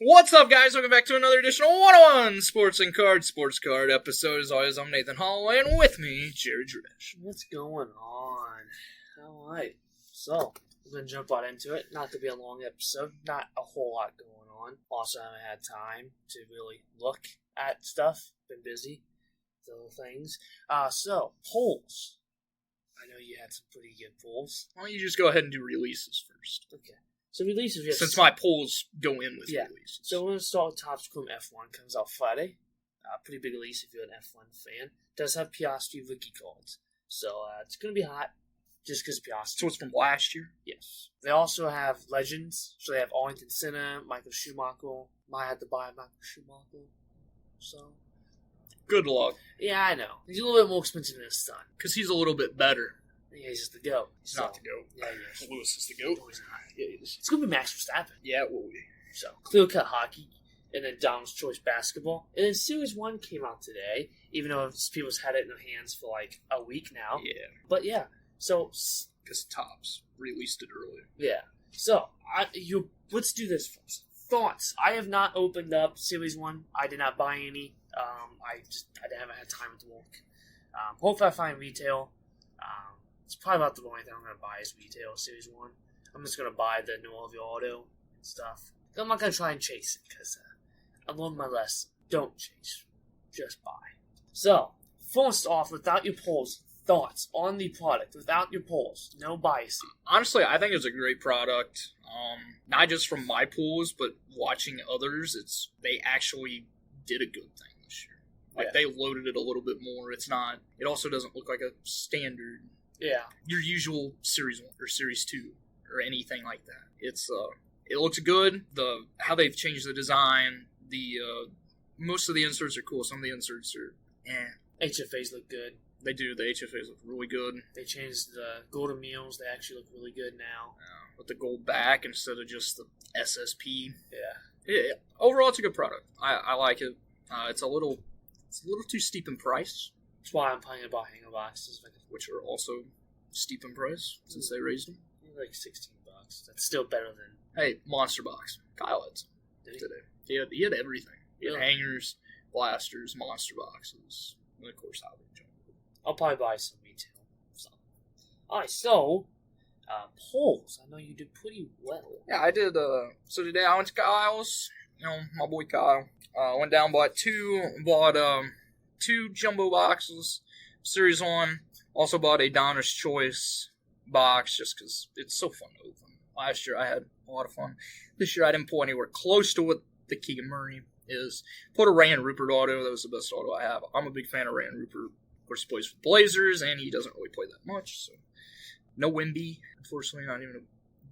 What's up, guys? Welcome back to another edition of 101 Sports Card episode. As always, I'm Nathan Holloway, and with me, Jerry Dresch. What's going on? Alright, so we're going to jump right into it. Not to be a long episode, not a whole lot going on. Also, I haven't had time to really look at stuff. Been busy with little things. So, polls. I know you had some pretty good polls. Why don't you just go ahead and do releases first? Okay. So releases, yes. Since my polls go in with releases. So we're going to start with Topps Chrome F1. Comes out Friday. Pretty big release if you're an F1 fan. Does have Piastri rookie cards. So it's going to be hot just because Piastri. So it's from last year? Yes. They also have Legends. So they have Arlington Senna, Michael Schumacher. Might have to buy Michael Schumacher. So. Good luck. Yeah, I know. He's a little bit more expensive than his son. Because he's a little bit better. Yeah, he's just the GOAT. He's not the GOAT. Yeah, he is. Lewis is the GOAT. No, he's not. Yeah, he is. It's going to be Max Verstappen. Yeah, it will be. So, Clear Cut Hockey, and then Donald's Choice Basketball. And then Series 1 came out today, even though people's had it in their hands for like a week now. Yeah. But yeah, so. Because Topps released it earlier. Yeah. So, let's do this first. Thoughts. I have not opened up Series 1. I did not buy any. I haven't had time to work. Hopefully I find retail. It's probably about the only thing I'm going to buy is retail Series 1. I'm just going to buy the Noel Auto and stuff. I'm not going to try and chase it because I learned my lesson. Don't chase. Just buy. So, first off, without your polls, thoughts on the product. Without your polls. No bias. Honestly, I think it's a great product. Not just from my pools, but watching others, they actually did a good thing this year. Like, They loaded it a little bit more. It also doesn't look like a standard, your usual Series 1 or Series 2 or anything like that. It looks good. How they've changed the design, most of the inserts are cool. Some of the inserts are HFAs look good. They do. The HFAs look really good. They changed the golden meals. They actually look really good now. With the gold back instead of just the SSP. Yeah. Overall, it's a good product. I like it. It's a little too steep in price. That's why I'm planning to buy hanger boxes. Which are also steep in price since they raised them. Like $16. That's still better than... Hey, Monster Box. Kyle had some today. He had everything. He had hangers, blasters, Monster Boxes, and of course, I'll probably buy some retail. Alright, so... polls. I know you did pretty well. Yeah, I did. So today I went to Kyle's. My boy Kyle. Went down, bought two jumbo boxes, Series 1. Also bought a Donner's Choice box just because it's so fun to open. Last year I had a lot of fun. This year I didn't pull anywhere close to what the Keegan Murray is. Put a Ryan Rupert auto. That was the best auto I have. I'm a big fan of Ryan Rupert. Of course, he plays for the Blazers, and he doesn't really play that much. So no Wimby, unfortunately, not even a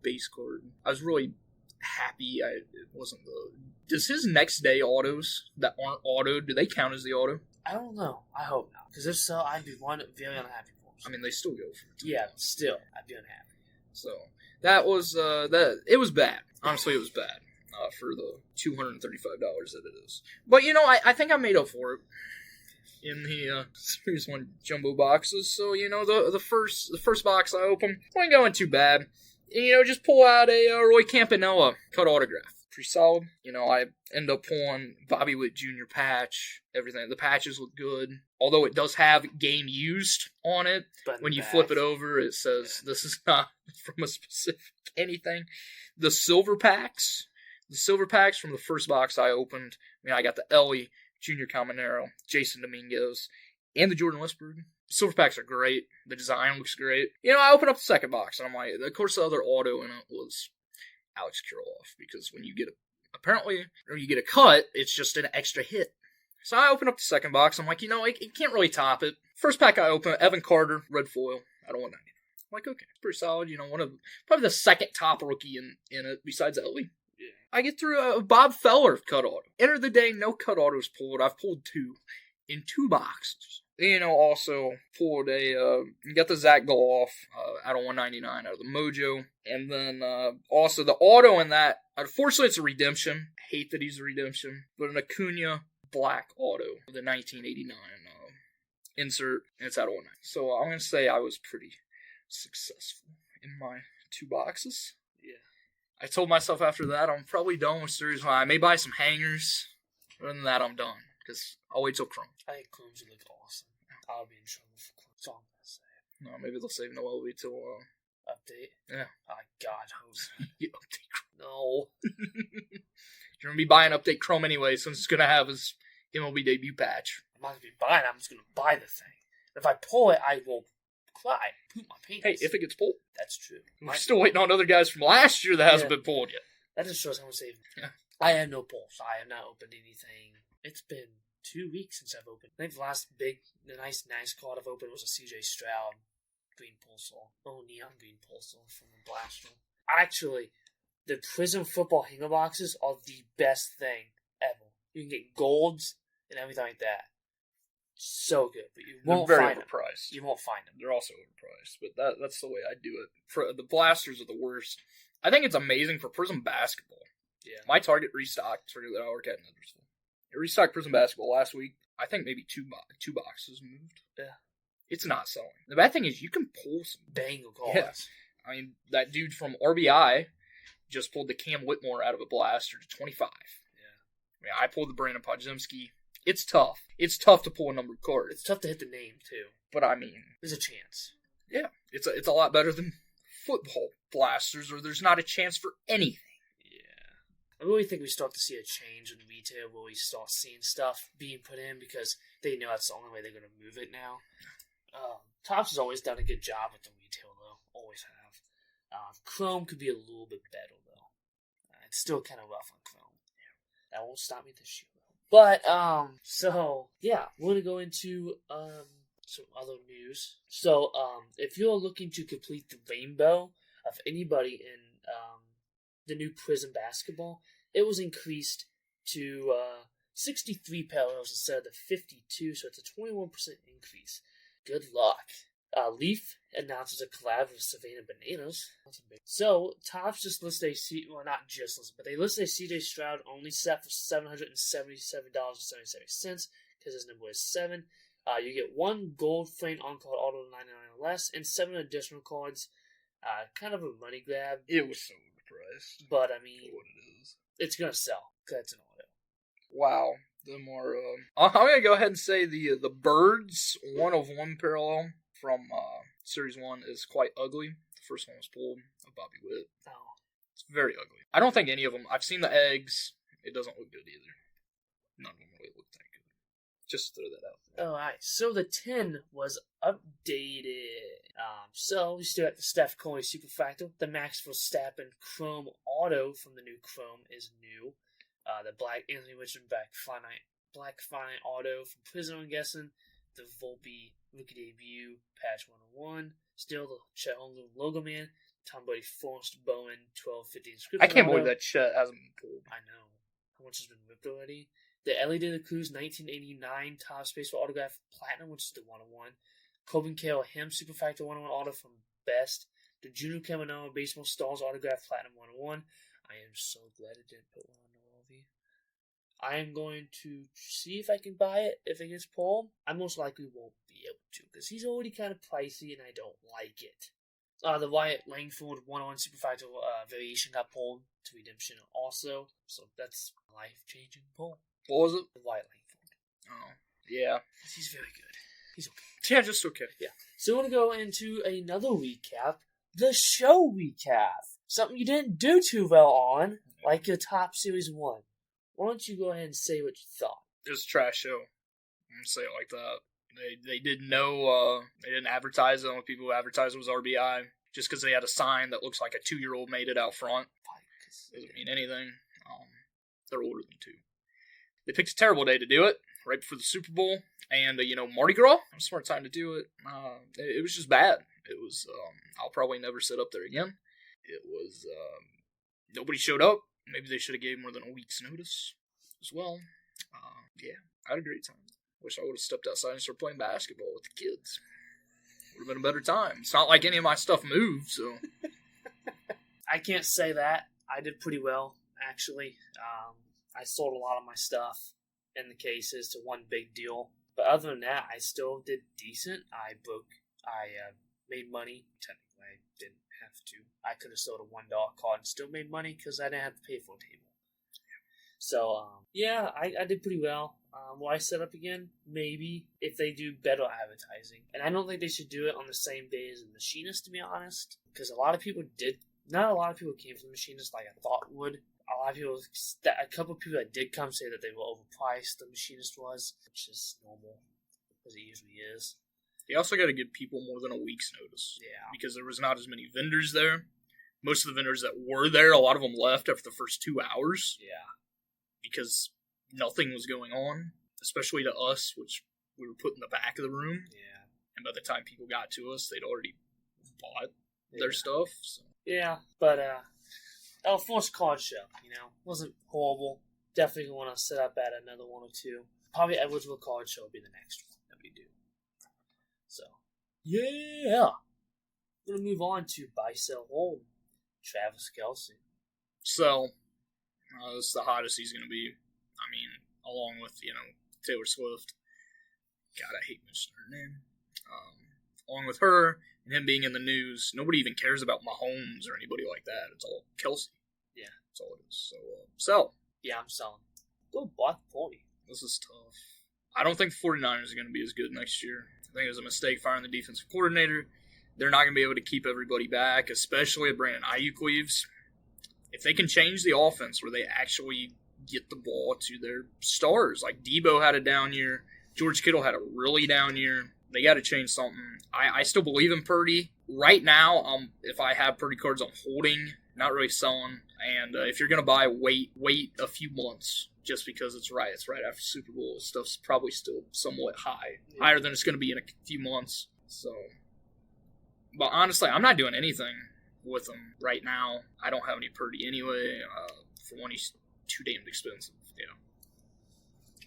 base card. I was really happy it wasn't the... Does his next day autos that aren't autoed, do they count as the auto? I don't know. I hope not. Because if so, I'd be very unhappy for him. I mean, they still go for it. Yeah, still, I'd be unhappy. So, that was, it was bad. Honestly, it was bad for the $235 that it is. But, I think I made up for it in the Series 1 jumbo boxes. So, the first box I opened wasn't going too bad. And, just pull out a Roy Campanella cut autograph. Pretty solid. I end up pulling Bobby Witt Jr. patch. Everything. The patches look good. Although it does have game used on it. But when you flip it over, it says this is not from a specific anything. The silver packs from the first box I opened. I got the Ellie, Junior Caminero, Jason Dominguez, and the Jordan Westberg. Silver packs are great. The design looks great. I opened up the second box, and I'm like, of course, the other auto in it was Alex Kirilloff, because when you get a cut, it's just an extra hit. So I opened up the second box. I'm like, it can't really top it. First pack I opened, Evan Carter, red foil, out of 199. I'm like, okay, it's pretty solid. Probably the second top rookie in it, besides Ellie. Yeah. I get through a Bob Feller cut auto. Enter the day, no cut autos pulled. I've pulled 2 in 2 boxes. Also pulled got the Zach Goloff out of 199 out of the Mojo. And then also the auto in that, unfortunately it's a redemption. I hate that he's a redemption. But an Acuna black auto, the 1989 insert, and it's out of 199. So I'm going to say I was pretty successful in my 2 boxes. Yeah. I told myself after that I'm probably done with Series 1. I may buy some hangers. Other than that, I'm done. Because I'll wait till Chrome. I think Chrome's would look awesome. I'll be in trouble for Chrome. That's all I'm going to say. No, maybe they'll save Noel till Update? yeah. Oh, God, Jose. Yeah, update Chrome. No. You're gonna be buying Update Chrome anyway, since it's gonna have his MLB debut patch. I'm not going to be buying it. I'm just going to buy the thing. If I pull it, I will cry. Poop my pants. Hey, if it gets pulled. That's true. We're still waiting on other guys from last year that hasn't been pulled yet. That just shows how much they've... Yeah. I have no pulse. I have not opened anything. It's been 2 weeks since I've opened. I think the last nice card I've opened was a CJ Stroud green pulsar. Oh, neon green pulsar from the Blaster. Actually, the Prism Football hanger boxes are the best thing ever. You can get golds and everything like that. So good, but you won't They're very find them. overpriced. You won't find them. They're also overpriced, but that's the way I do it. The blasters are the worst. I think it's amazing for Prism basketball. Yeah. My Target restocked for that I work at in Huddersville. It restocked Prism basketball last week. I think maybe two boxes moved. Yeah. It's not selling. The bad thing is you can pull some Banger cards. Yeah. I mean, that dude from RBI just pulled the Cam Whitmore out of a blaster to 25. Yeah. I mean, I pulled the Brandon Podziemski. It's tough. It's tough to pull a numbered card. It's tough to hit the name, too. But I mean, There's a chance. yeah, it's a lot better than football blasters, or there's not a chance for anything. Yeah. I really think we start to see a change in retail where we start seeing stuff being put in because they know that's the only way they're going to move it now. Topps has always done a good job with the retail, though. Always have. Chrome could be a little bit better, though. It's still kind of rough on Chrome. That won't stop me this year, though. But, so, yeah, we're going to go into, some other news. So, if you're looking to complete the rainbow of anybody in, the new Prism basketball, it was increased to, 63 parallels instead of the 52, so it's a 21% increase. Good luck. Leaf announces a collab with Savannah Bananas. So, Topps just listed well, not just listed, but they listed a CJ Stroud only set for $777.77 because his number is 7. You get 1 gold framed on-card auto 99 or less, and 7 additional cards. Kind of a money grab. It was so overpriced. But, I mean, For what it is. it's going to sell. That's an auto. Wow. The more, I'm going to go ahead and say the Birds 1/1 parallel from Series 1 is quite ugly. The first one was pulled of Bobby Witt. Oh. It's very ugly. I don't think any of them, I've seen the eggs. It doesn't look good either. None of them really look that good. Just to throw that out there. Alright, so the 10 was updated. So we still got the Steph Curry Superfractal. The Max Verstappen Chrome Auto from the new Chrome is new. The Black Anthony Richardson Black Finite Auto from Prism, I'm guessing. The Volpe Rookie Debut Patch 101. Still the Chet Holmgren Logo Man. Tom Brady Forrest Bowen 1250 inscription. I can't auto. believe that Chet hasn't been pulled. I know. How much has been ripped already? The Ellie De La Cruz 1989 Top Baseball Autograph Platinum, which is the 101. Coben Kale Him Superfractal 101 Auto from Best. The Juno Caminero Baseball Stars Autograph Platinum 101. I am so glad it didn't put one on Noelvi. I am going to see if I can buy it if it gets pulled. I most likely won't be able to because he's already kind of pricey and I don't like it. The Wyatt Langford 101 Superfractal variation got pulled to Redemption also. So that's a life-changing pull. What was it? The Wyatt Langford. Oh, yeah. He's very good. He's okay. Yeah, just okay. Yeah. So we're going to go into another recap. The show recap. Something you didn't do too well on, like your top Series 1. Why don't you go ahead and say what you thought? It was a trash show. I'm going to say it like that. They didn't know, they didn't advertise it. The only people who advertised it was RBI. Just because they had a sign that looks like a 2-year-old made it out front. Doesn't mean anything. They're older than 2. They picked a terrible day to do it, right before the Super Bowl. And, Mardi Gras, a smart time to do it. It was just bad. It was, I'll probably never sit up there again. It was, nobody showed up. Maybe they should have gave more than a week's notice as well. Yeah, I had a great time. Wish I would have stepped outside and started playing basketball with the kids. Would have been a better time. It's not like any of my stuff moved, so. I can't say that. I did pretty well, actually. I sold a lot of my stuff in the cases to one big deal. But other than that, I still did decent. I made money. Technically, I didn't have to. I could have sold a $1 card and still made money because I didn't have to pay for a table. So, yeah, I did pretty well. Will I set up again? Maybe, if they do better advertising. And I don't think they should do it on the same day as the Machinist, to be honest. Because a lot of people not a lot of people came from the Machinist like I thought would. A lot of people, a couple of people that did come say that they were overpriced, the Machinist was, which is normal, as it usually is. You also got to give people more than a week's notice. Yeah. Because there was not as many vendors there. Most of the vendors that were there, a lot of them left after the first 2 hours. Yeah. Because nothing was going on, especially to us, which we were put in the back of the room. Yeah. And by the time people got to us, they'd already bought their stuff. So. Yeah, but first card show, wasn't horrible. Definitely want to set up at another one or two. Probably Edwardsville Card Show will be the next one that we do. So, yeah. We're going to move on to Buy, Sell, Hold. Travis Kelce. So, this is the hottest he's going to be. I mean, along with, Taylor Swift. God, I hate mentioning her name. Along with her and him being in the news, nobody even cares about Mahomes or anybody like that. It's all Kelce. Yeah. That's all it is. So, sell. Yeah, I'm selling. Go block 40. This is tough. I don't think the 49ers are going to be as good next year. I think it was a mistake firing the defensive coordinator. They're not going to be able to keep everybody back, especially if Brandon Ayuk leaves. If they can change the offense where they actually get the ball to their stars, like Debo had a down year, George Kittle had a really down year, they got to change something. I still believe in Purdy. Right now, if I have Purdy cards, I'm holding, not really selling. And if you're going to buy, wait a few months just because it's right. It's right after Super Bowl. Stuff's probably still somewhat high. Yeah. Higher than it's going to be in a few months. So, but honestly, I'm not doing anything with him right now. I don't have any Purdy anyway. For one, he's too damned expensive. Yeah.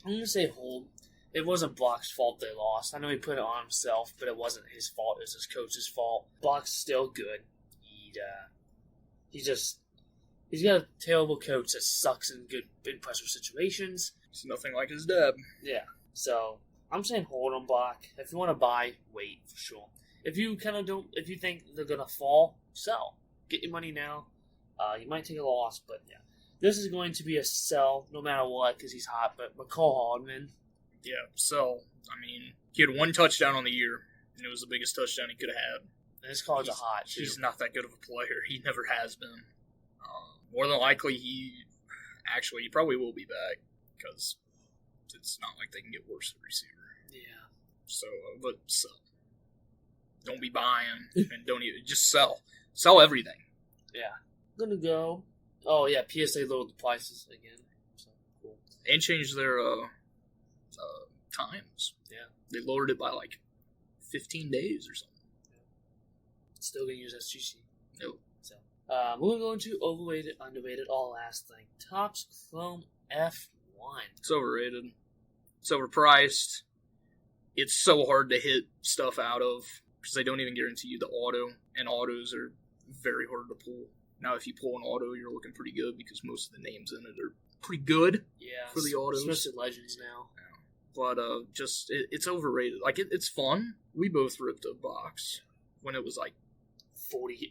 I'm going to say hold. It wasn't Block's fault they lost. I know he put it on himself, but it wasn't his fault. It was his coach's fault. Block's still good. He's got a terrible coach that sucks in pressure situations. It's nothing like his dad. Yeah. So I'm saying hold on Block. If you want to buy, wait for sure. If you if you think they're gonna fall, sell. Get your money now. You might take a loss, but yeah, this is going to be a sell no matter what because he's hot. But McCall Hardman. Yeah, sell. I mean, he had one touchdown on the year, and it was the biggest touchdown he could have had. And his cards are hot, too. He's not that good of a player. He never has been. More than likely, he probably will be back, because it's not like they can get worse at receiver. Yeah. So, but sell. Don't be buying, and don't even, just sell. Sell everything. Yeah. I'm going to go, oh yeah, PSA lowered the prices again. So, cool. And changed their, times. Yeah. They lowered it by like 15 days or something. Yeah. Still gonna use SGC. Nope. So we're going to overrated, underrated, all last thing. Topps Chrome F1. It's overrated. It's overpriced. It's so hard to hit stuff out of because they don't even guarantee you the auto, and autos are very hard to pull. Now, if you pull an auto, you're looking pretty good because most of the names in it are pretty good. Yeah, for the autos, especially Legends now. But it's overrated. Like it's fun. We both ripped a box when it was like $48.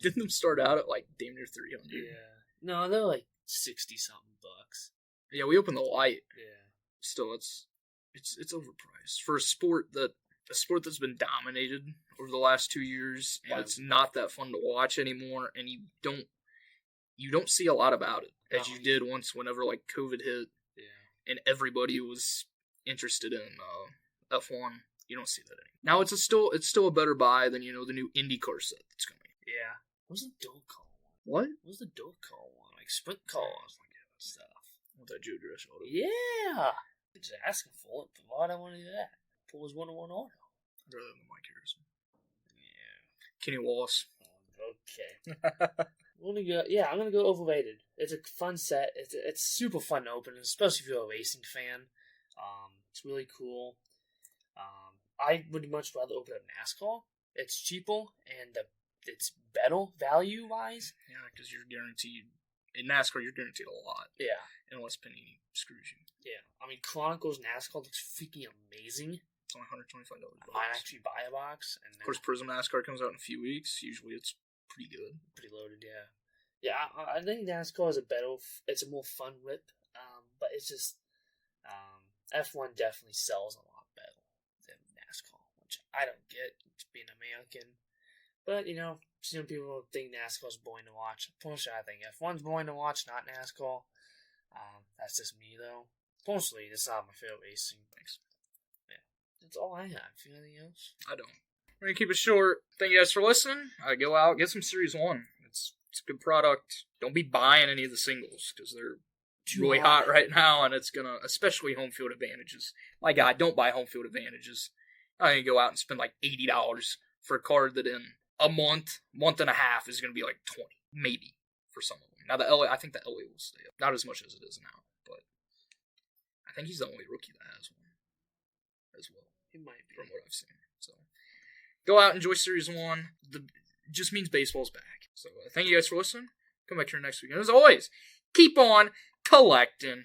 Didn't them start out at like damn near 300? Yeah. No, they're like 60 something bucks. Yeah, we opened the light. Yeah. Still, it's overpriced for a sport that's been dominated over the last 2 years, and it's not that fun to watch anymore. And you don't see a lot about it as you did whenever like COVID hit. And everybody was interested in F1. You don't see that anymore. Now it's still a better buy than the new IndyCar set that's coming. Yeah. What was the Dirt Car one? What? What was the Dirt Car one? Like sprint cars, like that stuff. With that Joe Dress auto. Yeah. I'm just asking for it, but why do I want to do that? Pull his 1-on-1 auto. I'd rather than Mike Harrison. Yeah. Kenny Wallace. Okay. I'm gonna go overrated. It's a fun set. It's super fun to open, especially if you're a racing fan. It's really cool. I would much rather open up NASCAR. It's cheaper and it's better value wise. Yeah, because you're guaranteed in NASCAR. You're guaranteed a lot. Yeah, unless Panini screws you. Yeah, I mean Chronicles NASCAR looks freaking amazing. It's only $125. I might actually buy a box. And Of course, Prism NASCAR comes out in a few weeks. Usually it's pretty good. pretty loaded, yeah. Yeah, I think NASCAR is it's a more fun whip, but it's just, F1 definitely sells a lot better than NASCAR, which I don't get, being American. But, some people think NASCAR is boring to watch. Personally, I think F1's boring to watch, not NASCAR. That's just me, though. Personally, this is not my favorite racing. Thanks. Yeah, that's all I have. Anything else? I don't. We're going to keep it short. Thank you guys for listening. Go out, get some Series 1. It's a good product. Don't be buying any of the singles, because they're really hot right now, and it's going to, especially home field advantages. My God, don't buy home field advantages. I'm going to go out and spend like $80 for a card that in a month and a half is going to be like 20, maybe, for some of them. Now, I think the LA will stay up. Not as much as it is now, but I think he's the only rookie that has one as well. It might be. From what I've seen. So, go out, enjoy Series 1. It just means baseball's back. So, thank you guys for listening. Come back here next week. And as always, keep on collecting.